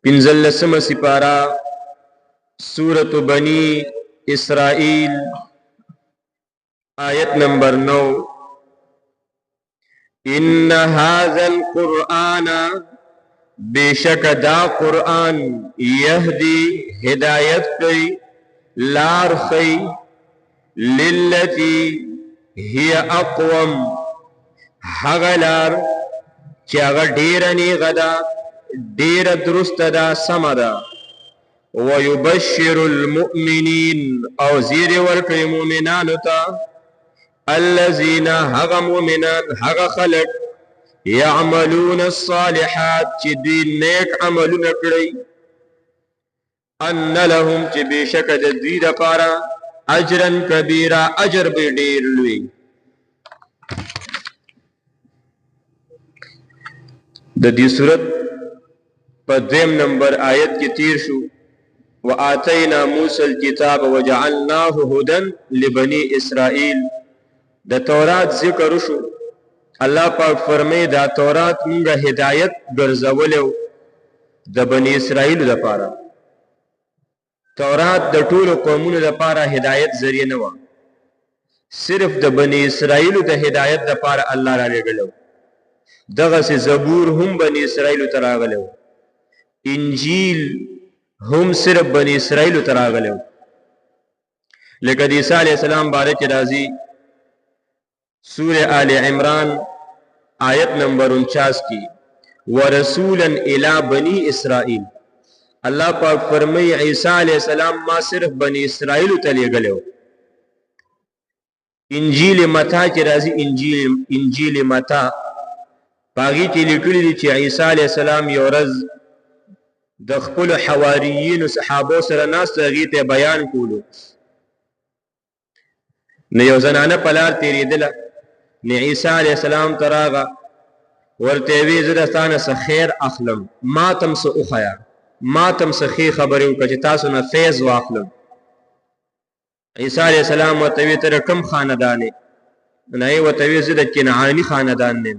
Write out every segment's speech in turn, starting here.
پنځلسمه سپاره سورة بنی اسرائیل آیت نمبر 9 ان هذا القرآن بیشک دا قرآن یهدی ہدایت کی لار خی للتی هی اقوم حغلار چاگا دیرنی غدا دیر درست دا سمدا ويبشر المؤمنين او زیر ورکی مومنانو تا الذين هغ مومنان هغ خلق يعملون الصالحات چی دوی نیک عملون کړی ان لهم چی بیشک د دوی د پارا اجرا کبیرا اجر به ډیر لوی د دې صورت په 2 نمبر آیت کې تیر شو وآتینا موسی الكتاب وجعلناه هدى لبني اسرائیل د تورات ذکر شو الله پاک فرمای دا تورات مونږه هدایت ګرځولو د بنی اسرائیل لپاره تورات د ټولو قومونو لپاره هدایت ذریعہ نه و صرف د بنی اسرائیل د هدایت لپاره الله را لګلو دغه سي زبور هم بنی اسرائیل ته راغلو انجیل هم صرف بنی اسرائیل ته راغلو لکه د عیسی علی السلام باره کې راځي سورہ آل عمران آیت نمبر 49 کی ورسولا الی بنی اسرائیل اللہ پاک فرمائی عیسیٰ علیہ السلام ما صرف بنی اسرائیل تلے گلے انجیل متا کی رازی انجیل متا باغی کی لکلی دی چی عیسیٰ علیہ السلام یورز د خپل حواریین و صحابو سره ناس تغییت بیان کولو نیو زنانه پلار تیری دل نی عیسیٰ علیہ السلام تراغا ورتوی زدستانه سه خیر اخلم ماتم سه اخیا ماتم سه خی خبرو کچ تاسو نه فیض واخلم عیسی علیہ السلام ورتوی تر کم خاندانه نه ورتوی زد کنعانی خاندان نه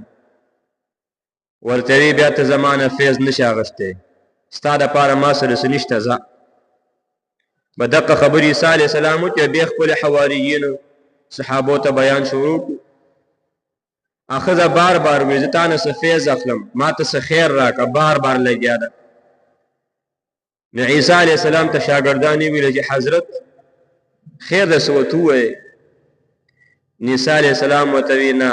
ورتوی بیا ته زمانه فیض نشاغسته ستاده پاره ما سره سنشته ز بدقه خبر عیسی علیہ السلام ته به خپل حواریین صحابو ته بیان شروع اخذ بار بار وزتانه سه فیض اخلم ما ته سه خیر راکا بار بار لګیا ده نو عیسی علیہ السلام ته شاګردانی ویل چې حضرت خیر ده سوتو عیسی علیہ السلام وتوینا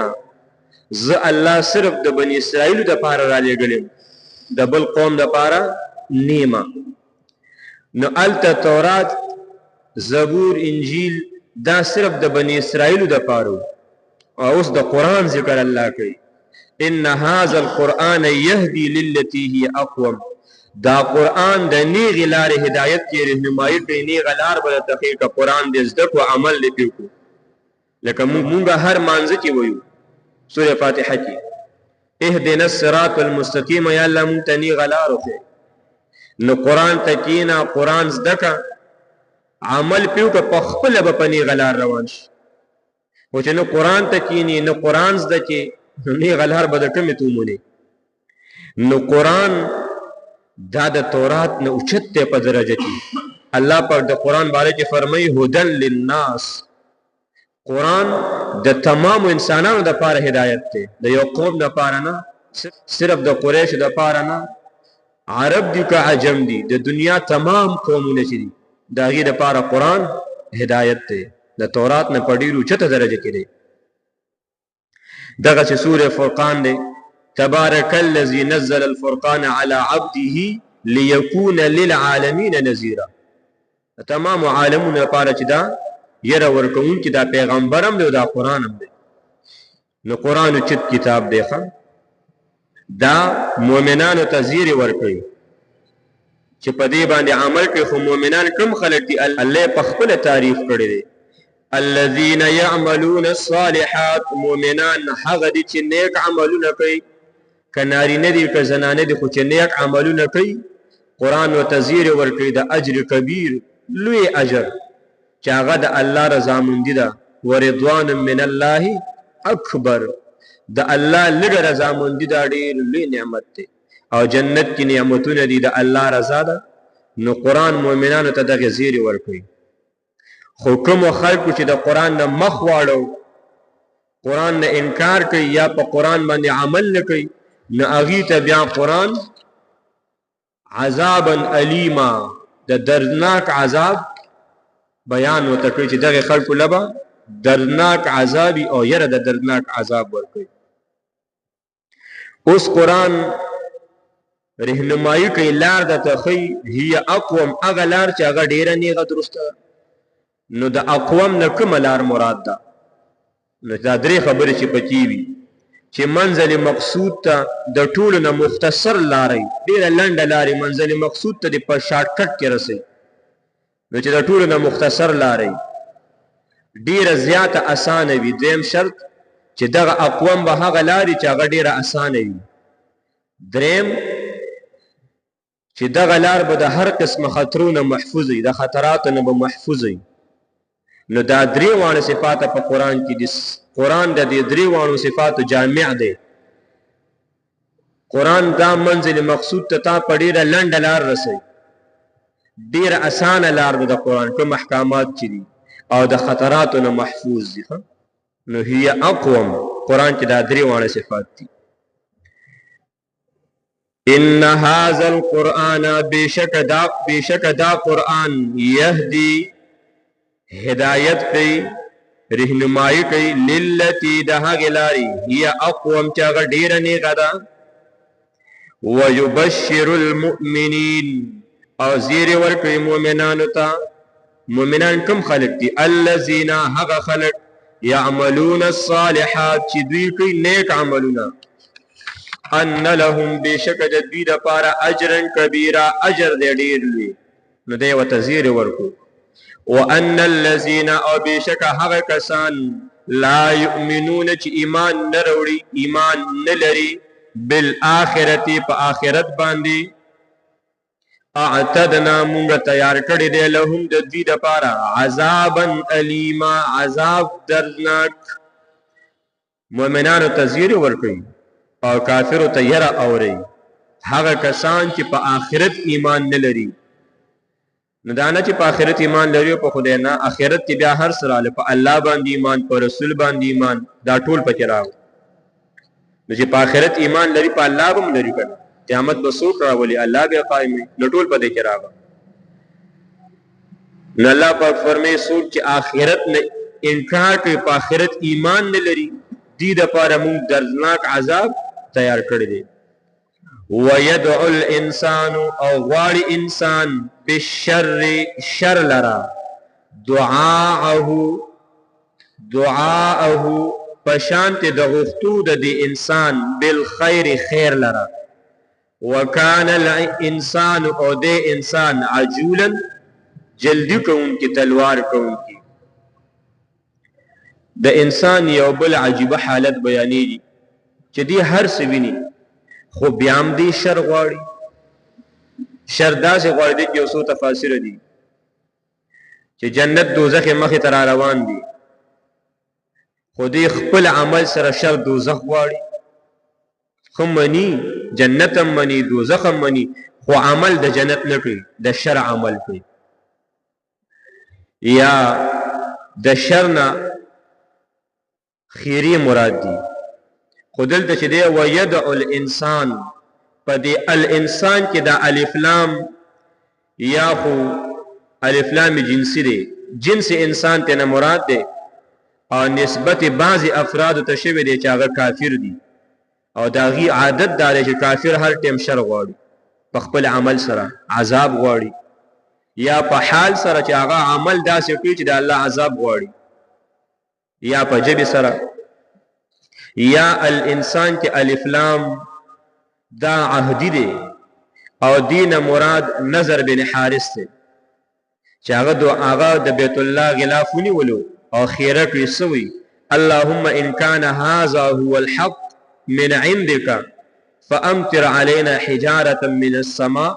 ز الله صرف د بنی اسرائیل د پاره را لګلم د بل قوم د پاره نیما نو الته تورات زبور انجیل دا صرف د بنی اسرائیل د پاره او اوس د قران ذکر الله کوي ان هاذا القران يهدي للتي هي اقوم دا قران د نیغ لار هدایت کې رهنمایي کوي نیغ لار بل تحقیق قران د زده کو عمل لیکو لکه مونږه هر مانځ کې وایو سوره فاتحه کې اهدنا الصراط المستقيم یا الله مونږ ته نیغ لار وکړي نو قران تکینا قران زده کا عمل پیو په خپل به پنی غلار روان شي او چې نو قران ته کینی نو قران زده کې نه غلار به د کومه تومونه نو قران دا د تورات نه اوچته په درجه کې الله پاک د قران باره کې فرمایي هدن للناس قران د تمام انسانانو د لپاره هدایت دی د یو قوم د لپاره نه صرف د قریش د لپاره نه عرب دي که عجم دي د دنیا تمام قومونه چې دي دا غي د لپاره قران هدایت دی د تورات نه پډیرو چته درجه کې دی دغه چې سوره فرقان دی تبارك الذي نزل الفرقان على عبده ليكون للعالمين نذيرا تمام عالمونه لپاره چې دا یره ورکون چې دا پیغمبرم دی دا قران هم دی نو قران چت کتاب دی دا مؤمنانو ته زیر ورکوي چې په دې باندې عمل کوي خو مؤمنان کوم خلک دي الله په خپل تعریف کړی دی الذين يعملون الصالحات مؤمنان هغه دي چې نیک عملونه کوي کناری نه دي که زنانه دي خو چې نیک عملونه کوي قران او تزیر ورکوي د اجر کبیر لوی اجر چې هغه د الله رضا مندي ده ورضوان من الله اکبر د الله لږ رضا مندي دا ډېر لوی نعمت دی او جنت کې نعمتونه دي د الله رضا ده، نو قرآن مؤمنانو ته دغه زیری ورکوي. خو کومو خلکو چې د قرآن نه مخ واړو، قرآن نه انکار کوي یا په قرآن باندې عمل نه کوي، نو هغوی ته بیا قرآن عذابا الیما د دردناک عذاب بیان ورته کوي چې دغه خلکو لبا دردناک عذابي او یره د دردناک عذاب ورکوي. اوس قرآن رهنمایي کوي، لار درته ښیي، هي اقوم هغه لار چې هغه ډېره نیغه درسته. نو د اقوم نه کومه لار مراد ده؟ نو دا درې خبرې چې پکې وي چې منزل مقصود ته د ټولو نه مختصر لارې، ډېره لنډه لارې منزل مقصود ته د په شارټکټ کې رسوي. نو چې د ټولو نه مختصر لارې ډېره زیاته اسانه وي. دویم شرط چې دغه اقوام به هغه لارې چې هغه ډېره اسانه وي. دریم چې دغه لار به د هر قسم خطرو نه محفوظ وي، د خطراتو نه به محفوظ وي. نو دا درې واړه صفات په قرآن کې دي. قرآن د دې درې واړو صفاتو جامع دی. قرآن دا منزل مقصود ته تا په ډېره لنډه لار رسوي، ډېره اسانه لار ده د قرآن، کوم احکامات چې دي او د خطراتو نه محفوظ دي. نو هي اقوم، قرآن کې دا درې واړه صفات دي. ان هذا القرآن بشک دا قرآن یهدی هدایت کوي، رهنمایي کوي، للتی د هغې لارې هي اقوم چې هغه ډېره نیغه ده. ویبشر المؤمنین او زیری ورکوي مؤمنانو ته. مؤمنان کوم خلق دي؟ الذین هغه خلق یعملون الصالحات چې دوی کوي نیک عملونه. ان لهم بشک د دوی دپاره اجرا کبیرا، اجر دی ډېر لوی. نو دی ورته زیری ورکو. وان الذین او بشک هغه کسان لا یؤمنون چې ایمان نه راوړي، ایمان نه لري، بالآخرتی په آخرت باندې، اعتدنا مونږ تیار کړی دی لهم د دوی دپاره عذابا الیما، عذاب دردناک. مؤمنانو ته زیری ورکوي او کافرو ته یره اوري. هغه کسان چې په آخرت ایمان نه لري، نو دا نه چې په آخرت ایمان لري او په خدای نه، آخرت کې بیا هر څه راغلی، په الله باندې ایمان، په رسول باندې ایمان، دا ټول پکې راغلی. نو چې په آخرت ایمان لري، په الله به هم لري که نه، قیامت به څوک راولي؟ الله به قایموي. نو ټول په دې کې راغلی. نو الله پاک فرمایي څوک چې آخرت نه انکار کوي، په آخرت ایمان نه لري، دې دپاره موږ دردناک عذاب تیار کړی دی. ويدعو الانسان او غواړي انسان بالشر شر لرا، دعاءه پشانت د غفتو د دی انسان بالخير خیر لرا. وکان الانسان او دی انسان عجولا جلدی کون کی تلوار کون کی. د انسان یو بل عجیبه حالت بیانېږي چې دی هر څه ویني خو بیا هم دی شر غواړي. شر داسې غواړي دی چې یو څو تفاسیر دي چې جنت دوزخ مخې ته را روان دي، خو دی خپل عمل سره شر دوزخ غواړي. خو مني جنت هم مني، دوزخ هم مني، خو عمل د جنت نه کوي، د شر عمل کوي. یا د شر نه خیری مراد دی. خو دلته چې دی ويدعو الانسان، په دې الانسان کې دا الف لام یا خو الف لام جنسی دی، جنس انسان ته نه مراد دی، او نسبت بعضی افراد ته شوی دی چې هغه کافر دي، او دا غي عادت دا دی چې کافر هر ټیم شر غواړي، په خپل عمل سره عذاب غواړي، یا په حال سره چې هغه عمل داسې کوي چې د الله عذاب غواړي، یا په جبه سره. یا الانسان کې الف لام دا عهدی دی، او دین مراد نظر بن حارث دی چې هغه د بیت الله غلاف ونیولو او خیره کړی سوی، اللهم ان كان هذا هو الحق من عندك فامطر علينا حجاره من السماء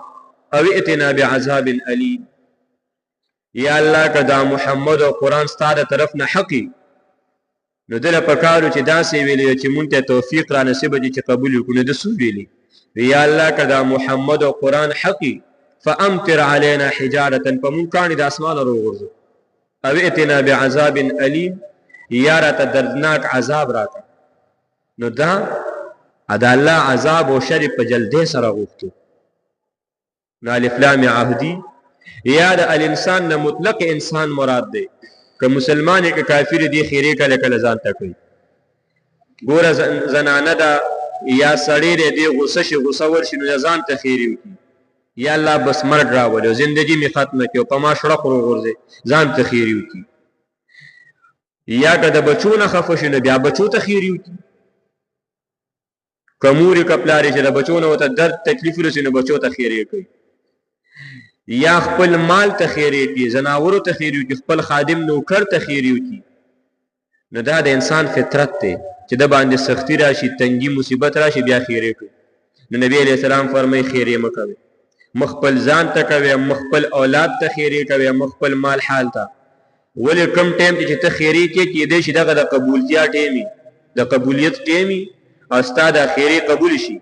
او ائتنا بعذاب الیم. یا الله کدا محمد او قرآن ستاره طرف نه حقی، نو دله پکارو چې داسې ویلی چې مونږ ته توفیق را نصیب دي چې قبول وکړو. نو د سو ویلی یا الله کدا محمد او قرآن حقی فامطر علینا حجارة فمون کانی د اسمان روغرزو او ائتنا بعذاب علیم یا راته دردناک عذاب راکا. نو دا ادا الله عذاب او شر په جلدې سره غوښتو. نو الف لام عهدی یا د الانسان نه مطلق انسان مراد دی، که مسلمان که کافر دی خیره کله کله ځان ته کوي. ګوره زنانه ده یا سړی دی غصه شي غصه ورشي نو ځان ته خیره وکړي یا الله بس مرګ راولو زندگی می ختمه کړو په ما شړق وروغورځي ځان ته خیره وکړي. یا که د بچو نه خفه شي نو بیا بچو ته خیره وکړي. که مورې که پلارې چې د بچو نه ورته درد تکلیف ورسي نو بچو ته خیره کوي. یا خپل مال ته خیره کړي، زناورو ته خیره وکړي، خپل خادم نوکر ته خیره وکړي. نو دا د انسان فطرت دی چې د باندې سختی راشي تنګي مصیبت راشي بیا خیره کوي. نو نبی علیہ السلام فرمایي خیره مه کوئ، مخ خپل ځان ته کوئ، مخ خپل اولاد ته خیره کوئ، مخ خپل مال حال ته. ولې کوم ټایم چې ته خیره کوې کېدای شي دغه د قبولتیا ټایم وي، د قبولیت ټایم وي او ستا دا خیرې قبول شي